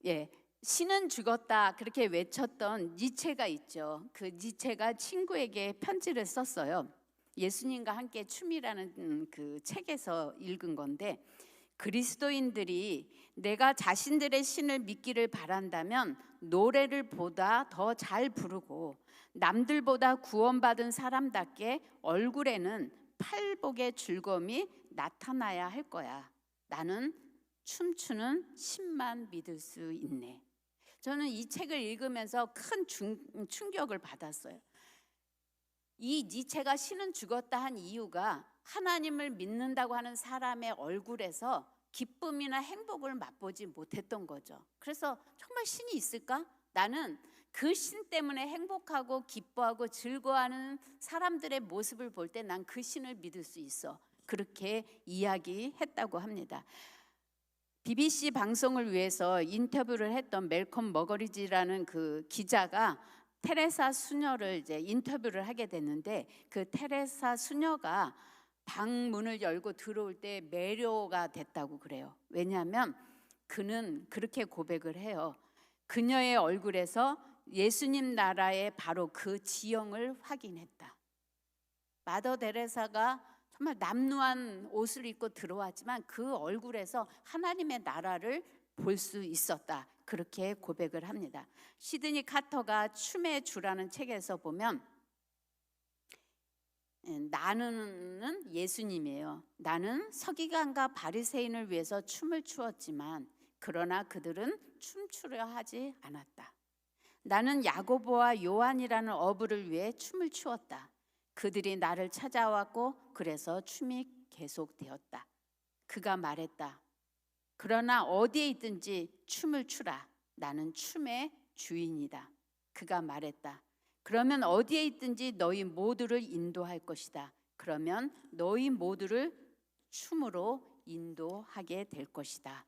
예, 신은 죽었다 그렇게 외쳤던 니체가 있죠. 그 니체가 친구에게 편지를 썼어요. 예수님과 함께 춤이라는 그 책에서 읽은 건데, 그리스도인들이 내가 자신들의 신을 믿기를 바란다면 노래를 보다 더 잘 부르고 남들보다 구원받은 사람답게 얼굴에는 팔복의 즐거움이 나타나야 할 거야. 나는 춤추는 신만 믿을 수 있네. 저는 이 책을 읽으면서 큰 충격을 받았어요. 이 니체가 신은 죽었다 한 이유가 하나님을 믿는다고 하는 사람의 얼굴에서 기쁨이나 행복을 맛보지 못했던 거죠. 그래서 정말 신이 있을까? 나는 그 신 때문에 행복하고 기뻐하고 즐거워하는 사람들의 모습을 볼 때 난 그 신을 믿을 수 있어. 그렇게 이야기했다고 합니다. BBC 방송을 위해서 인터뷰를 했던 멜컴 머거리지라는 그 기자가 테레사 수녀를 이제 인터뷰를 하게 됐는데, 그 테레사 수녀가 방문을 열고 들어올 때 매료가 됐다고 그래요. 왜냐하면 그는 그렇게 고백을 해요. 그녀의 얼굴에서 예수님 나라의 바로 그 지형을 확인했다. 마더 데레사가 정말 남루한 옷을 입고 들어왔지만 그 얼굴에서 하나님의 나라를 볼 수 있었다. 그렇게 고백을 합니다. 시드니 카터가 춤의 주라는 책에서 보면 나는 예수님이에요. 나는 서기관과 바리새인을 위해서 춤을 추었지만 그러나 그들은 춤추려 하지 않았다. 나는 야고보와 요한이라는 어부를 위해 춤을 추었다. 그들이 나를 찾아왔고 그래서 춤이 계속되었다. 그가 말했다. 그러나 어디에 있든지 춤을 추라. 나는 춤의 주인이다. 그가 말했다. 그러면 어디에 있든지 너희 모두를 인도할 것이다. 그러면 너희 모두를 춤으로 인도하게 될 것이다.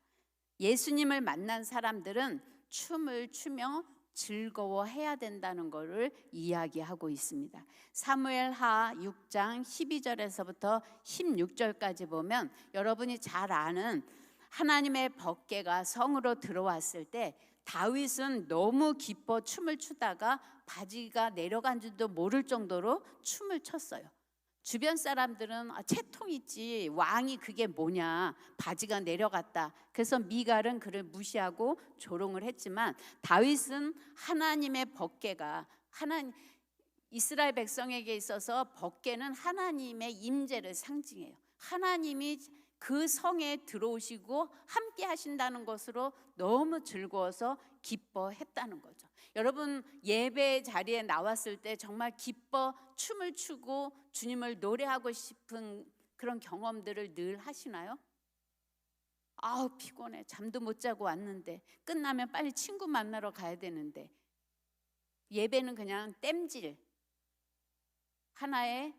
예수님을 만난 사람들은 춤을 추며 즐거워해야 된다는 것을 이야기하고 있습니다. 사무엘하 6장 12절에서부터 16절까지 보면 여러분이 잘 아는 하나님의 법궤가 성으로 들어왔을 때 다윗은 너무 기뻐 춤을 추다가 바지가 내려간 줄도 모를 정도로 춤을 췄어요. 주변 사람들은 채통이지 왕이 그게 뭐냐, 바지가 내려갔다. 그래서 미갈은 그를 무시하고 조롱을 했지만 다윗은 하나님의 법궤가 이스라엘 백성에게 있어서 법궤는 하나님의 임재를 상징해요. 하나님이 그 성에 들어오시고 함께 하신다는 것으로 너무 즐거워서 기뻐했다는 거죠. 여러분 예배 자리에 나왔을 때 정말 기뻐 춤을 추고 주님을 노래하고 싶은 그런 경험들을 늘 하시나요? 아우 피곤해, 잠도 못 자고 왔는데, 끝나면 빨리 친구 만나러 가야 되는데, 예배는 그냥 땜질 하나의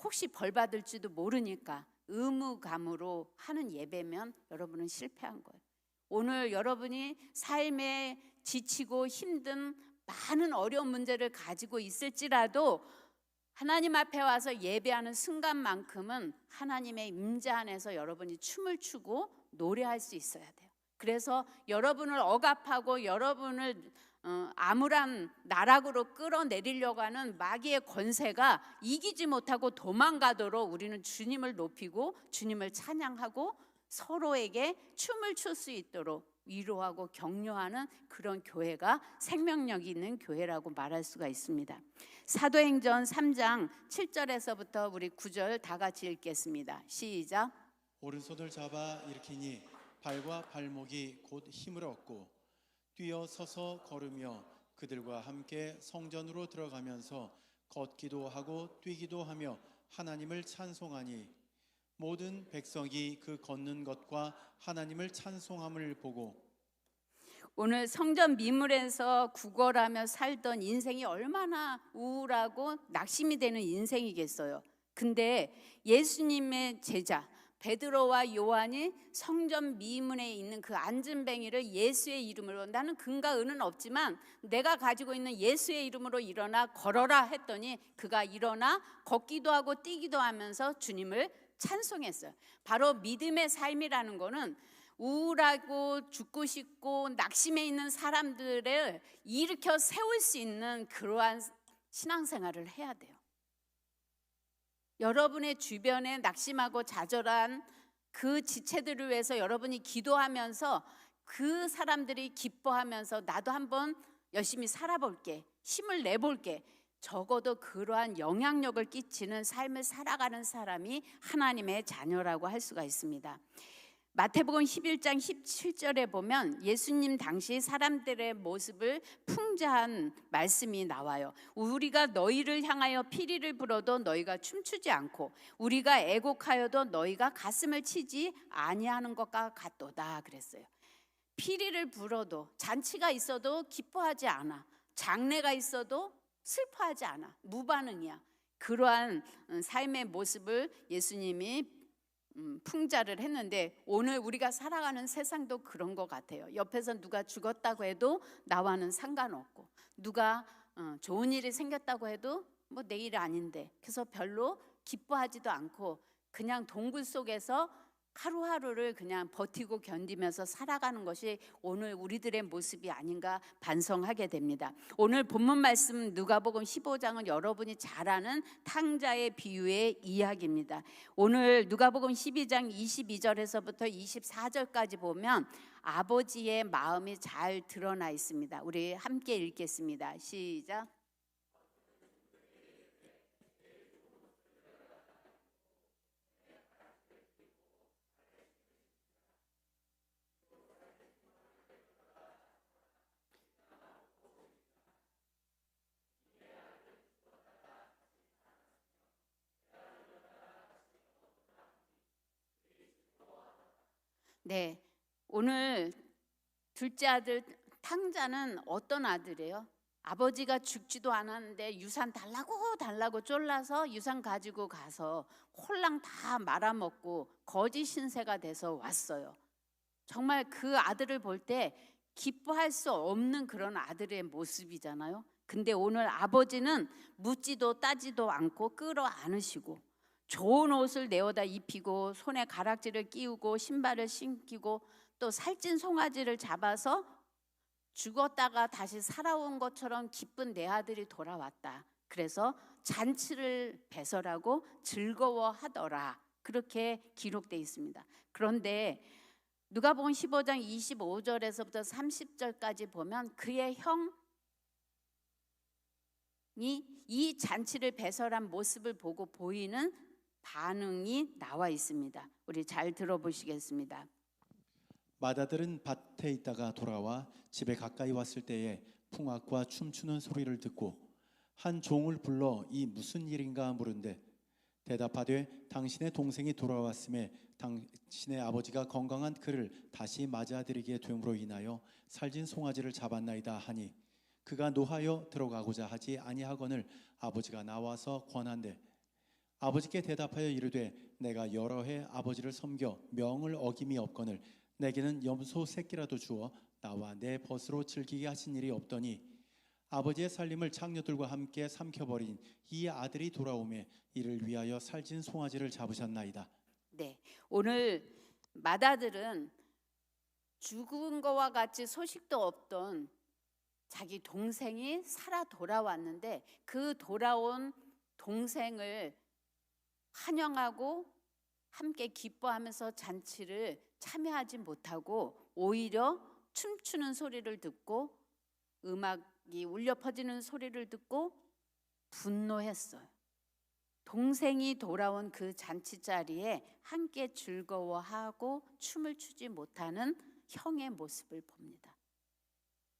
혹시 벌 받을지도 모르니까 의무감으로 하는 예배면 여러분은 실패한 거예요. 오늘 여러분이 삶에 지치고 힘든 많은 어려운 문제를 가지고 있을지라도 하나님 앞에 와서 예배하는 순간만큼은 하나님의 임재 안에서 여러분이 춤을 추고 노래할 수 있어야 돼요. 그래서 여러분을 억압하고 여러분을 암울한 나락으로 끌어내리려고 하는 마귀의 권세가 이기지 못하고 도망가도록 우리는 주님을 높이고 주님을 찬양하고 서로에게 춤을 출 수 있도록 위로하고 격려하는 그런 교회가 생명력 있는 교회라고 말할 수가 있습니다. 사도행전 3장 7절에서부터 우리 9절 다 같이 읽겠습니다. 시작. 오른손을 잡아 일으키니 발과 발목이 곧 힘을 얻고 뛰어 서서 걸으며 그들과 함께 성전으로 들어가면서 걷기도 하고 뛰기도 하며 하나님을 찬송하니 모든 백성이 그 걷는 것과 하나님을 찬송함을 보고. 오늘 성전 미물에서 구걸하며 살던 인생이 얼마나 우울하고 낙심이 되는 인생이겠어요. 근데 예수님의 제자 베드로와 요한이 성전 미문에 있는 그 안전뱅이를 예수의 이름으로, 나는 근과 은은 없지만 내가 가지고 있는 예수의 이름으로 일어나 걸어라 했더니 그가 일어나 걷기도 하고 뛰기도 하면서 주님을 찬송했어요. 바로 믿음의 삶이라는 거는 우울하고 죽고 싶고 낙심해 있는 사람들을 일으켜 세울 수 있는 그러한 신앙생활을 해야 돼요. 여러분의 주변에 낙심하고 좌절한 그 지체들을 위해서 여러분이 기도하면서 그 사람들이 기뻐하면서 나도 한번 열심히 살아볼게, 힘을 내볼게, 적어도 그러한 영향력을 끼치는 삶을 살아가는 사람이 하나님의 자녀라고 할 수가 있습니다. 마태복음 11장 17절에 보면 예수님 당시 사람들의 모습을 풍자한 말씀이 나와요. 우리가 너희를 향하여 피리를 불어도 너희가 춤추지 않고 우리가 애곡하여도 너희가 가슴을 치지 아니하는 것과 같도다 그랬어요. 피리를 불어도, 잔치가 있어도 기뻐하지 않아, 장례가 있어도 슬퍼하지 않아, 무반응이야. 그러한 삶의 모습을 예수님이 풍자를 했는데 오늘 우리가 살아가는 세상도 그런 것 같아요. 옆에서 누가 죽었다고 해도 나와는 상관없고, 누가 좋은 일이 생겼다고 해도 뭐 내 일 아닌데, 그래서 별로 기뻐하지도 않고 그냥 동굴 속에서 하루하루를 그냥 버티고 견디면서 살아가는 것이 오늘 우리들의 모습이 아닌가 반성하게 됩니다. 오늘 본문 말씀 누가복음 15장은 여러분이 잘 아는 탕자의 비유의 이야기입니다. 오늘 누가복음 12장 22절에서부터 24절까지 보면 아버지의 마음이 잘 드러나 있습니다. 우리 함께 읽겠습니다. 시작. 네, 오늘 둘째 아들 탕자는 어떤 아들이에요? 아버지가 죽지도 않았는데 유산 달라고 쫄라서 유산 가지고 가서 홀랑 다 말아먹고 거짓 신세가 돼서 왔어요. 정말 그 아들을 볼 때 기뻐할 수 없는 그런 아들의 모습이잖아요. 근데 오늘 아버지는 묻지도 따지도 않고 끌어안으시고 좋은 옷을 내어다 입히고 손에 가락지를 끼우고 신발을 신기고 또 살찐 송아지를 잡아서 죽었다가 다시 살아온 것처럼 기쁜 내 아들이 돌아왔다. 그래서 잔치를 배설하고 즐거워하더라. 그렇게 기록되어 있습니다. 그런데 누가복음 15장 25절에서부터 30절까지 보면 그의 형이 이 잔치를 배설한 모습을 보고 보이는 반응이 나와 있습니다. 우리 잘 들어보시겠습니다. 맏아들은 밭에 있다가 돌아와 집에 가까이 왔을 때에 풍악과 춤추는 소리를 듣고 한 종을 불러 이 무슨 일인가 물은데 대답하되 당신의 동생이 돌아왔음에 당신의 아버지가 건강한 그를 다시 맞아들이게 됨으로 인하여 살진 송아지를 잡았나이다 하니 그가 노하여 들어가고자 하지 아니하거늘 아버지가 나와서 권한대 아버지께 대답하여 이르되 내가 여러 해 아버지를 섬겨 명을 어김이 없거늘 내게는 염소 새끼라도 주어 나와 내 벗으로 즐기게 하신 일이 없더니 아버지의 살림을 장녀들과 함께 삼켜버린 이 아들이 돌아오매 이를 위하여 살진 송아지를 잡으셨나이다. 네, 오늘 맏아들은 죽은 거와 같이 소식도 없던 자기 동생이 살아 돌아왔는데 그 돌아온 동생을 환영하고 함께 기뻐하면서 잔치를 참여하지 못하고 오히려 춤추는 소리를 듣고 음악이 울려 퍼지는 소리를 듣고 분노했어요. 동생이 돌아온 그 잔치 자리에 함께 즐거워하고 춤을 추지 못하는 형의 모습을 봅니다.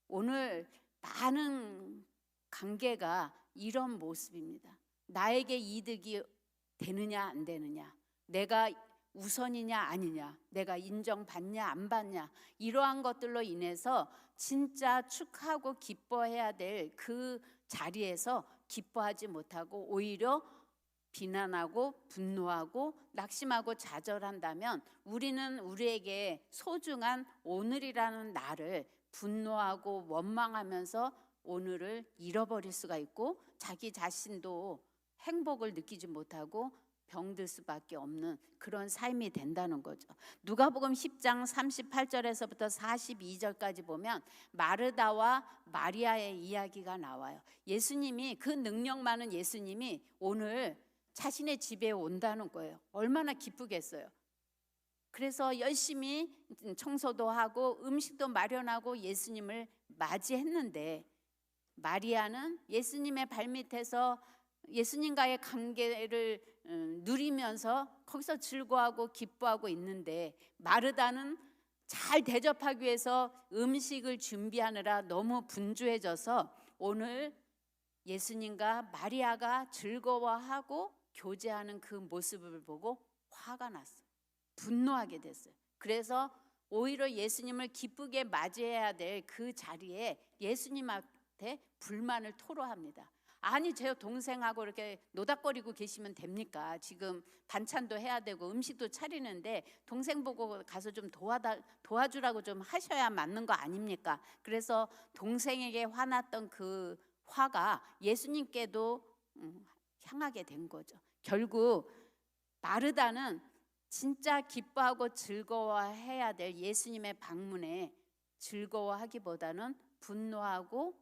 오늘 많은 관계가 이런 모습입니다. 나에게 이득이 되느냐 안 되느냐, 내가 우선이냐 아니냐, 내가 인정받냐 안 받냐, 이러한 것들로 인해서 진짜 축하하고 기뻐해야 될 그 자리에서 기뻐하지 못하고 오히려 비난하고 분노하고 낙심하고 좌절한다면 우리는 우리에게 소중한 오늘이라는 날을 분노하고 원망하면서 오늘을 잃어버릴 수가 있고 자기 자신도 행복을 느끼지 못하고 병들 수밖에 없는 그런 삶이 된다는 거죠. 누가복음 10장 38절에서부터 42절까지 보면 마르다와 마리아의 이야기가 나와요. 예수님이, 그 능력 많은 예수님이 오늘 자신의 집에 온다는 거예요. 얼마나 기쁘겠어요. 그래서 열심히 청소도 하고 음식도 마련하고 예수님을 맞이했는데, 마리아는 예수님의 발밑에서 예수님과의 관계를 누리면서 거기서 즐거워하고 기뻐하고 있는데, 마르다는 잘 대접하기 위해서 음식을 준비하느라 너무 분주해져서 오늘 예수님과 마리아가 즐거워하고 교제하는 그 모습을 보고 화가 났어요. 분노하게 됐어요. 그래서 오히려 예수님을 기쁘게 맞이해야 될 그 자리에 예수님한테 불만을 토로합니다. 아니, 제 동생하고 이렇게 노닥거리고 계시면 됩니까? 지금 반찬도 해야 되고 음식도 차리는데 동생 보고 가서 좀 도와주라고 좀 하셔야 맞는 거 아닙니까? 그래서 동생에게 화났던 그 화가 예수님께도 향하게 된 거죠. 결국 마르다는 진짜 기뻐하고 즐거워해야 될 예수님의 방문에 즐거워하기보다는 분노하고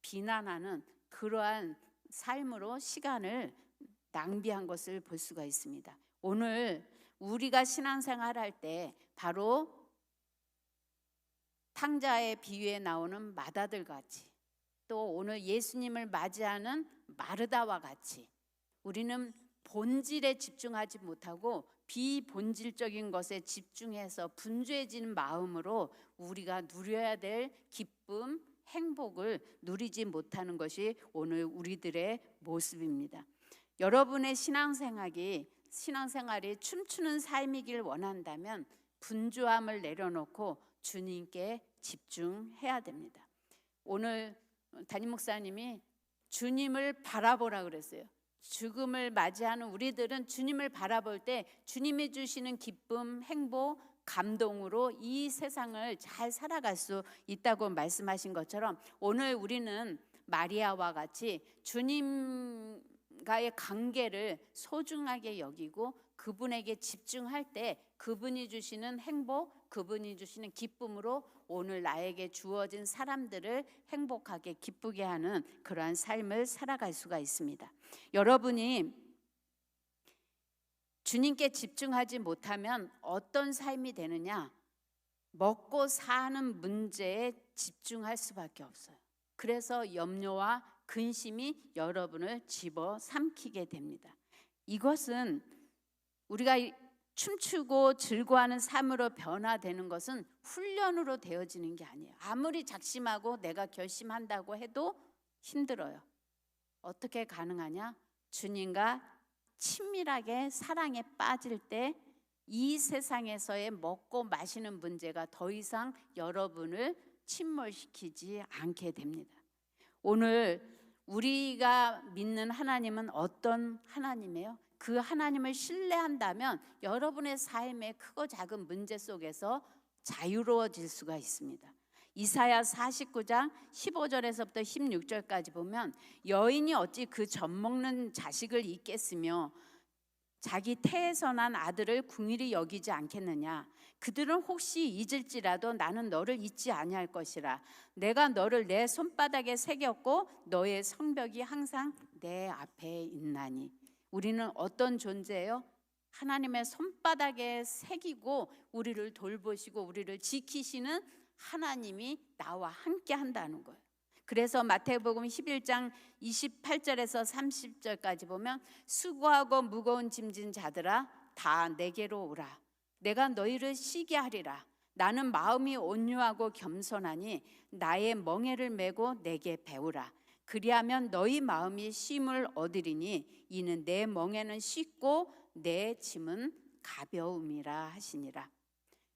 비난하는 그러한 삶으로 시간을 낭비한 것을 볼 수가 있습니다. 오늘 우리가 신앙생활 할 때 바로 탕자의 비유에 나오는 마다들 같이, 또 오늘 예수님을 맞이하는 마르다와 같이 우리는 본질에 집중하지 못하고 비본질적인 것에 집중해서 분주해지는 마음으로 우리가 누려야 될 기쁨, 행복을 누리지 못하는 것이 오늘 우리들의 모습입니다. 여러분의 신앙생활이 춤추는 삶이길 원한다면 분주함을 내려놓고 주님께 집중해야 됩니다. 오늘 담임 목사님이 주님을 바라보라 그랬어요. 죽음을 맞이하는 우리들은 주님을 바라볼 때 주님이 주시는 기쁨, 행복, 감동으로 이 세상을 잘 살아갈 수 있다고 말씀하신 것처럼 오늘 우리는 마리아와 같이 주님과의 관계를 소중하게 여기고 그분에게 집중할 때 그분이 주시는 행복, 그분이 주시는 기쁨으로 오늘 나에게 주어진 사람들을 행복하게 기쁘게 하는 그러한 삶을 살아갈 수가 있습니다. 여러분이 주님께 집중하지 못하면 어떤 삶이 되느냐? 먹고 사는 문제에 집중할 수밖에 없어요. 그래서 염려와 근심이 여러분을 집어삼키게 됩니다. 이것은 우리가 춤추고 즐거워하는 삶으로 변화되는 것은 훈련으로 되어지는 게 아니에요. 아무리 작심하고 내가 결심한다고 해도 힘들어요. 어떻게 가능하냐? 주님과 친밀하게 사랑에 빠질 때 이 세상에서의 먹고 마시는 문제가 더 이상 여러분을 침몰시키지 않게 됩니다. 오늘 우리가 믿는 하나님은 어떤 하나님이에요? 그 하나님을 신뢰한다면 여러분의 삶의 크고 작은 문제 속에서 자유로워질 수가 있습니다. 이사야 49장 15절에서부터 16절까지 보면 여인이 어찌 그 젖먹는 자식을 잊겠으며 자기 태에서 난 아들을 궁일이 여기지 않겠느냐. 그들은 혹시 잊을지라도 나는 너를 잊지 아니할 것이라. 내가 너를 내 손바닥에 새겼고 너의 성벽이 항상 내 앞에 있나니. 우리는 어떤 존재예요? 하나님의 손바닥에 새기고 우리를 돌보시고 우리를 지키시는 하나님이 나와 함께 한다는 거예요. 그래서 마태복음 11장 28절에서 30절까지 보면 수고하고 무거운 짐진 자들아 다 내게로 오라. 내가 너희를 쉬게 하리라. 나는 마음이 온유하고 겸손하니 나의 멍에를 메고 내게 배우라. 그리하면 너희 마음이 쉼을 얻으리니 이는 내 멍에는 쉽고 내 짐은 가벼움이라 하시니라.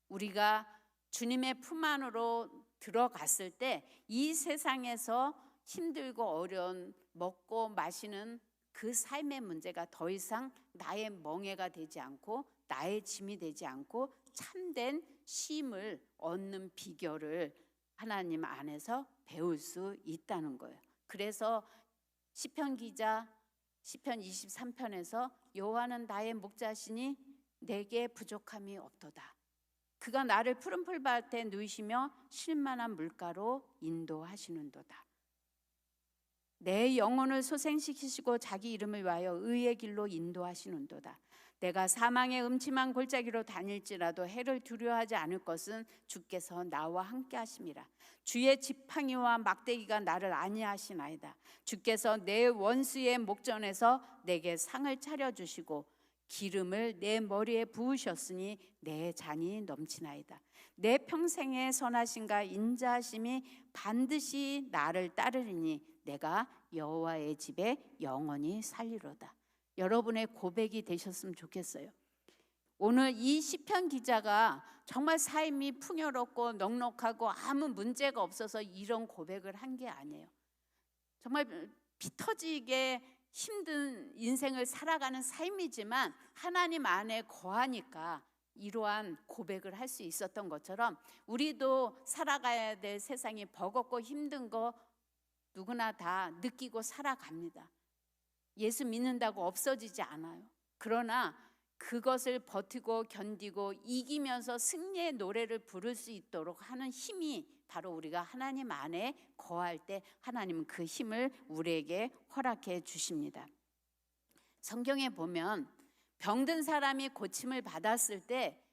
우리가 주님의 품 안으로 들어갔을 때 이 세상에서 힘들고 어려운 먹고 마시는 그 삶의 문제가 더 이상 나의 멍에가 되지 않고 나의 짐이 되지 않고 참된 쉼을 얻는 비결을 하나님 안에서 배울 수 있다는 거예요. 그래서 시편 기자 시편 23편에서 여호와는 나의 목자시니 내게 부족함이 없도다. 그가 나를 푸른 풀밭에 누이시며 쉴만한 물가로 인도하시는도다. 내 영혼을 소생시키시고 자기 이름을 위하여 의의 길로 인도하시는도다. 내가 사망의 음침한 골짜기로 다닐지라도 해를 두려워하지 않을 것은 주께서 나와 함께 하심이라. 주의 지팡이와 막대기가 나를 안위하시나이다. 주께서 내 원수의 목전에서 내게 상을 차려주시고 기름을 내 머리에 부으셨으니 내 잔이 넘치나이다. 내 평생의 선하심과 인자하심이 반드시 나를 따르리니 내가 여호와의 집에 영원히 살리로다. 여러분의 고백이 되셨으면 좋겠어요. 오늘 이 시편 기자가 정말 삶이 풍요롭고 넉넉하고 아무 문제가 없어서 이런 고백을 한 게 아니에요. 정말 피 터지게 힘든 인생을 살아가는 삶이지만 하나님 안에 거하니까 이러한 고백을 할 수 있었던 것처럼 우리도 살아가야 될 세상이 버겁고 힘든 거 누구나 다 느끼고 살아갑니다. 예수 믿는다고 없어지지 않아요. 그러나 그것을 버티고 견디고 이기면서 승리의 노래를 부를 수 있도록 하는 힘이 바로 우리가 하나님 안에 거할 때 하나님은 그 힘을 우리에게 허락해 주십니다. 성경에 보면 병든 사람이 고침을 받았을 때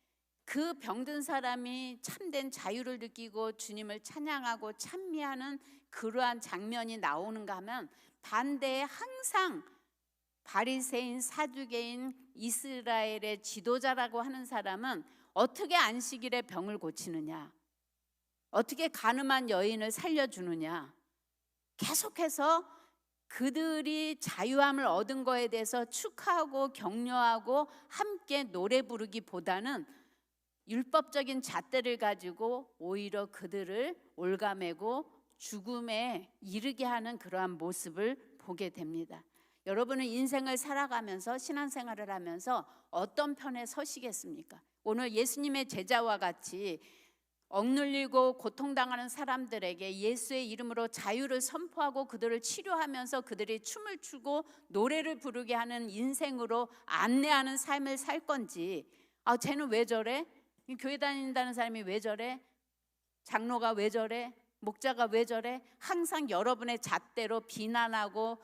그 병든 사람이 참된 자유를 느끼고 주님을 찬양하고 찬미하는 그러한 장면이 나오는가 하면 반대에 항상 바리새인, 사두개인, 이스라엘의 지도자라고 하는 사람은 어떻게 안식일에 병을 고치느냐, 어떻게 가늠한 여인을 살려주느냐, 계속해서 그들이 자유함을 얻은 거에 대해서 축하하고 격려하고 함께 노래 부르기보다는 율법적인 잣대를 가지고 오히려 그들을 올가매고 죽음에 이르게 하는 그러한 모습을 보게 됩니다. 여러분은 인생을 살아가면서 신앙생활을 하면서 어떤 편에 서시겠습니까? 오늘 예수님의 제자와 같이 억눌리고 고통당하는 사람들에게 예수의 이름으로 자유를 선포하고 그들을 치료하면서 그들이 춤을 추고 노래를 부르게 하는 인생으로 안내하는 삶을 살 건지, 쟤는 왜 저래? 교회 다닌다는 사람이 왜 저래? 장로가 왜 저래? 목자가 왜 저래? 항상 여러분의 잣대로 비난하고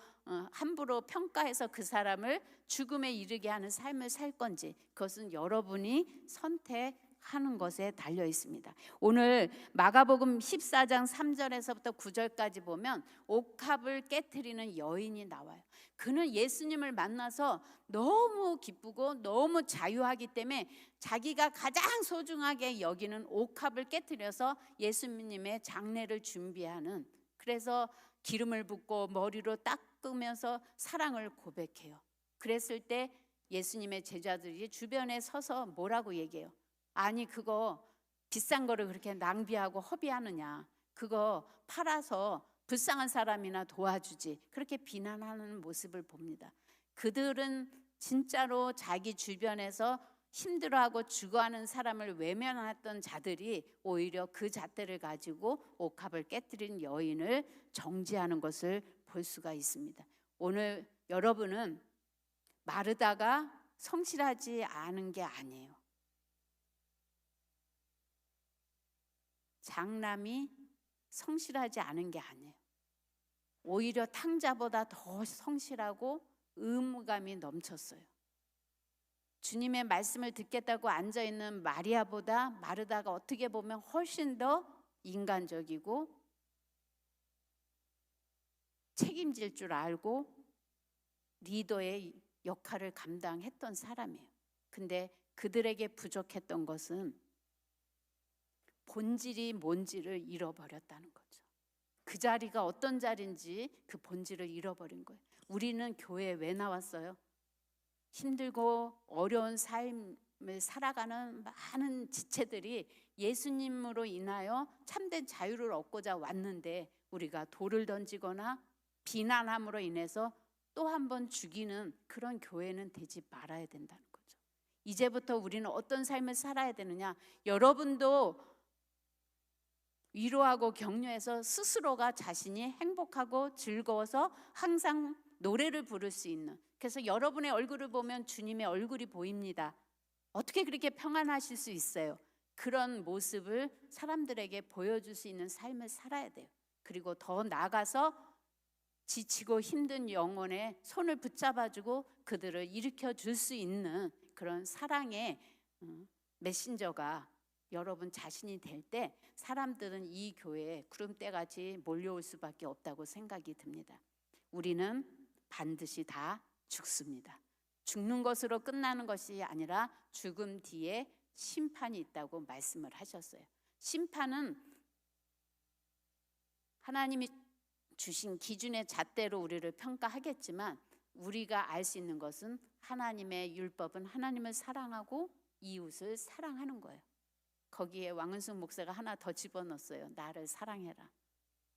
함부로 평가해서 그 사람을 죽음에 이르게 하는 삶을 살 건지, 그것은 여러분이 선택하는 것에 달려 있습니다. 오늘 마가복음 14장 3절에서부터 9절까지 보면 옥합을 깨트리는 여인이 나와요. 그는 예수님을 만나서 너무 기쁘고 너무 자유하기 때문에 자기가 가장 소중하게 여기는 옥합을 깨트려서 예수님의 장례를 준비하는, 그래서 기름을 붓고 머리로 닦으면서 사랑을 고백해요. 그랬을 때 예수님의 제자들이 주변에 서서 뭐라고 얘기해요? 아니, 그거 비싼 거를 그렇게 낭비하고 허비하느냐, 그거 팔아서 불쌍한 사람이나 도와주지, 그렇게 비난하는 모습을 봅니다. 그들은 진짜로 자기 주변에서 힘들어하고 죽어가는 사람을 외면했던 자들이 오히려 그 잣대를 가지고 옥합을 깨뜨린 여인을 정죄하는 것을 볼 수가 있습니다. 오늘 여러분은 마르다가 성실하지 않은 게 아니에요. 장남이 성실하지 않은 게 아니에요. 오히려 탕자보다 더 성실하고 의무감이 넘쳤어요. 주님의 말씀을 듣겠다고 앉아있는 마리아보다 마르다가 어떻게 보면 훨씬 더 인간적이고 책임질 줄 알고 리더의 역할을 감당했던 사람이에요. 근데 그들에게 부족했던 것은 본질이 뭔지를 잃어버렸다는 거죠. 그 자리가 어떤 자리인지 그 본질을 잃어버린 거예요. 우리는 교회에 왜 나왔어요? 힘들고 어려운 삶을 살아가는 많은 지체들이 예수님으로 인하여 참된 자유를 얻고자 왔는데 우리가 돌을 던지거나 비난함으로 인해서 또 한 번 죽이는 그런 교회는 되지 말아야 된다는 거죠. 이제부터 우리는 어떤 삶을 살아야 되느냐, 여러분도 위로하고 격려해서 스스로가 자신이 행복하고 즐거워서 항상 노래를 부를 수 있는, 그래서 여러분의 얼굴을 보면 주님의 얼굴이 보입니다. 어떻게 그렇게 평안하실 수 있어요? 그런 모습을 사람들에게 보여줄 수 있는 삶을 살아야 돼요. 그리고 더 나아가서 지치고 힘든 영혼의 손을 붙잡아주고 그들을 일으켜 줄 수 있는 그런 사랑의 메신저가 여러분 자신이 될 때 사람들은 이 교회에 구름대같이 몰려올 수밖에 없다고 생각이 듭니다. 우리는 반드시 다 죽습니다. 죽는 것으로 끝나는 것이 아니라 죽음 뒤에 심판이 있다고 말씀을 하셨어요. 심판은 하나님이 주신 기준의 잣대로 우리를 평가하겠지만 우리가 알 수 있는 것은 하나님의 율법은 하나님을 사랑하고 이웃을 사랑하는 거예요. 거기에 왕은숙 목사가 하나 더 집어넣었어요. 나를 사랑해라.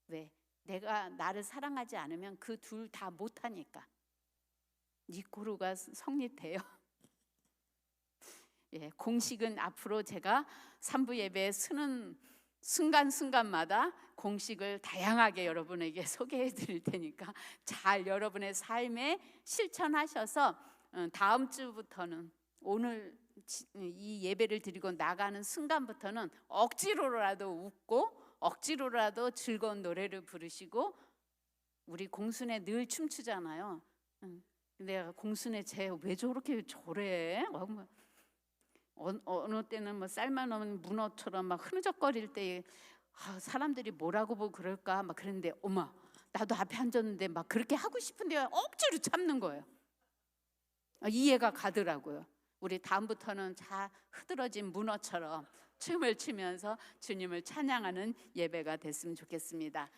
왜? 내가 나를 사랑하지 않으면 그 둘 다 못하니까. 니코르가 성립돼요. 예, 공식은 앞으로 제가 3부 예배에 쓰는 순간순간마다 공식을 다양하게 여러분에게 소개해 드릴 테니까 잘 여러분의 삶에 실천하셔서 다음 주부터는 오늘 이 예배를 드리고 나가는 순간부터는 억지로라도 웃고 억지로라도 즐거운 노래를 부르시고, 우리 공순에 늘 춤추잖아요. 내가 공순에 쟤 왜 저렇게 저래? 어느 때는 뭐 삶아놓은 문어처럼 막 흐느적거릴 때 사람들이 뭐라고 보고 그럴까 막 그랬는데, 어머, 나도 앞에 앉았는데 막 그렇게 하고 싶은데 억지로 참는 거예요. 이해가 가더라고요. 우리 다음부터는 자 흐드러진 문어처럼 춤을 추면서 주님을 찬양하는 예배가 됐으면 좋겠습니다.